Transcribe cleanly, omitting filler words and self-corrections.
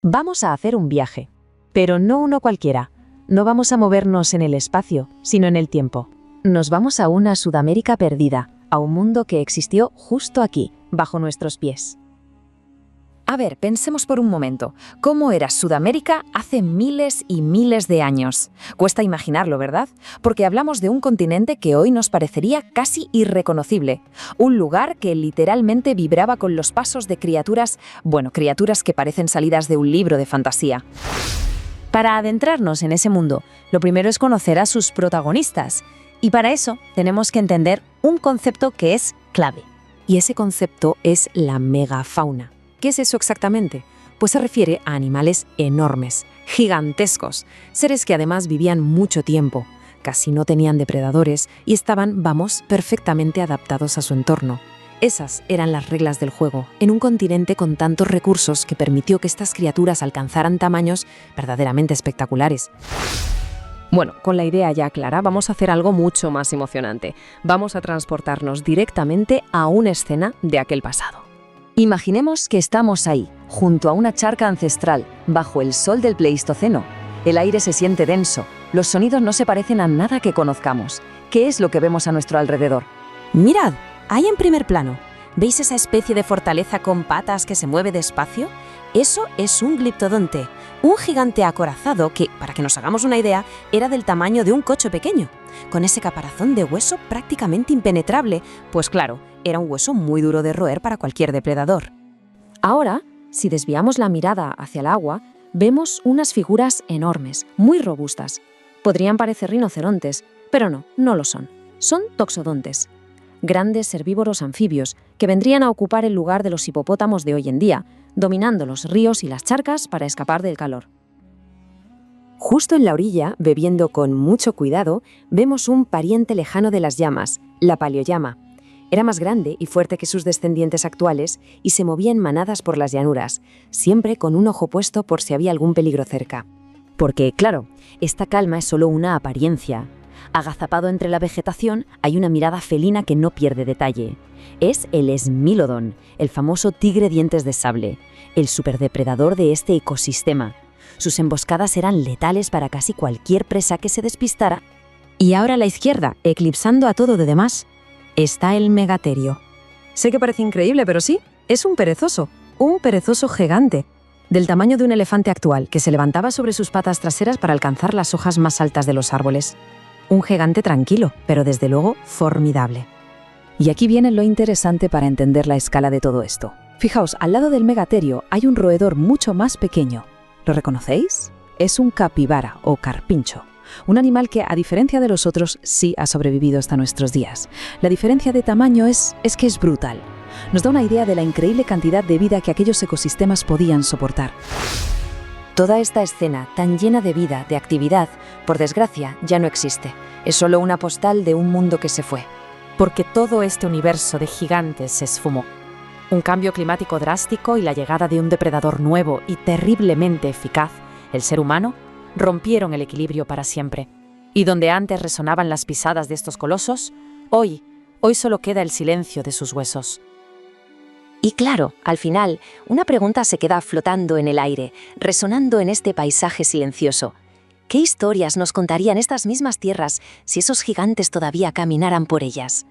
Vamos a hacer un viaje, pero no uno cualquiera. No vamos a movernos en el espacio, sino en el tiempo. Nos vamos a una Sudamérica perdida, a un mundo que existió justo aquí, bajo nuestros pies. A ver, pensemos por un momento. ¿Cómo era Sudamérica hace miles y miles de años? Cuesta imaginarlo, ¿verdad? Porque hablamos de un continente que hoy nos parecería casi irreconocible. Un lugar que literalmente vibraba con los pasos de criaturas que parecen salidas de un libro de fantasía. Para adentrarnos en ese mundo, lo primero es conocer a sus protagonistas. Y para eso tenemos que entender un concepto que es clave. Y ese concepto es la megafauna. ¿Qué es eso exactamente? Pues se refiere a animales enormes, gigantescos, seres que además vivían mucho tiempo, casi no tenían depredadores y estaban, perfectamente adaptados a su entorno. Esas eran las reglas del juego, en un continente con tantos recursos que permitió que estas criaturas alcanzaran tamaños verdaderamente espectaculares. Bueno, con la idea ya clara, vamos a hacer algo mucho más emocionante. Vamos a transportarnos directamente a una escena de aquel pasado. Imaginemos que estamos ahí, junto a una charca ancestral, bajo el sol del Pleistoceno. El aire se siente denso, los sonidos no se parecen a nada que conozcamos. ¿Qué es lo que vemos a nuestro alrededor? Mirad, ahí en primer plano, ¿veis esa especie de fortaleza con patas que se mueve despacio? Eso es un gliptodonte, un gigante acorazado que, para que nos hagamos una idea, era del tamaño de un coche pequeño, con ese caparazón de hueso prácticamente impenetrable, pues claro, era un hueso muy duro de roer para cualquier depredador. Ahora, si desviamos la mirada hacia el agua, vemos unas figuras enormes, muy robustas. Podrían parecer rinocerontes, pero no lo son. Son toxodontes, grandes herbívoros anfibios que vendrían a ocupar el lugar de los hipopótamos de hoy en día, dominando los ríos y las charcas para escapar del calor. Justo en la orilla, bebiendo con mucho cuidado, vemos un pariente lejano de las llamas, la paleollama. Era más grande y fuerte que sus descendientes actuales y se movía en manadas por las llanuras, siempre con un ojo puesto por si había algún peligro cerca. Porque, claro, esta calma es solo una apariencia. Agazapado entre la vegetación hay una mirada felina que no pierde detalle. Es el Smilodon, el famoso tigre dientes de sable, el superdepredador de este ecosistema. Sus emboscadas eran letales para casi cualquier presa que se despistara. Y ahora a la izquierda, eclipsando a todo lo demás, está el megaterio. Sé que parece increíble, pero sí, es un perezoso gigante, del tamaño de un elefante actual, que se levantaba sobre sus patas traseras para alcanzar las hojas más altas de los árboles. Un gigante tranquilo, pero desde luego formidable. Y aquí viene lo interesante para entender la escala de todo esto. Fijaos, al lado del megaterio hay un roedor mucho más pequeño. ¿Lo reconocéis? Es un capibara o carpincho. Un animal que, a diferencia de los otros, sí ha sobrevivido hasta nuestros días. La diferencia de tamaño es que es brutal. Nos da una idea de la increíble cantidad de vida que aquellos ecosistemas podían soportar. Toda esta escena tan llena de vida, de actividad, por desgracia, ya no existe. Es solo una postal de un mundo que se fue. Porque todo este universo de gigantes se esfumó. Un cambio climático drástico y la llegada de un depredador nuevo y terriblemente eficaz, el ser humano, rompieron el equilibrio para siempre. Y donde antes resonaban las pisadas de estos colosos, hoy solo queda el silencio de sus huesos. Y claro, al final, una pregunta se queda flotando en el aire, resonando en este paisaje silencioso. ¿Qué historias nos contarían estas mismas tierras si esos gigantes todavía caminaran por ellas?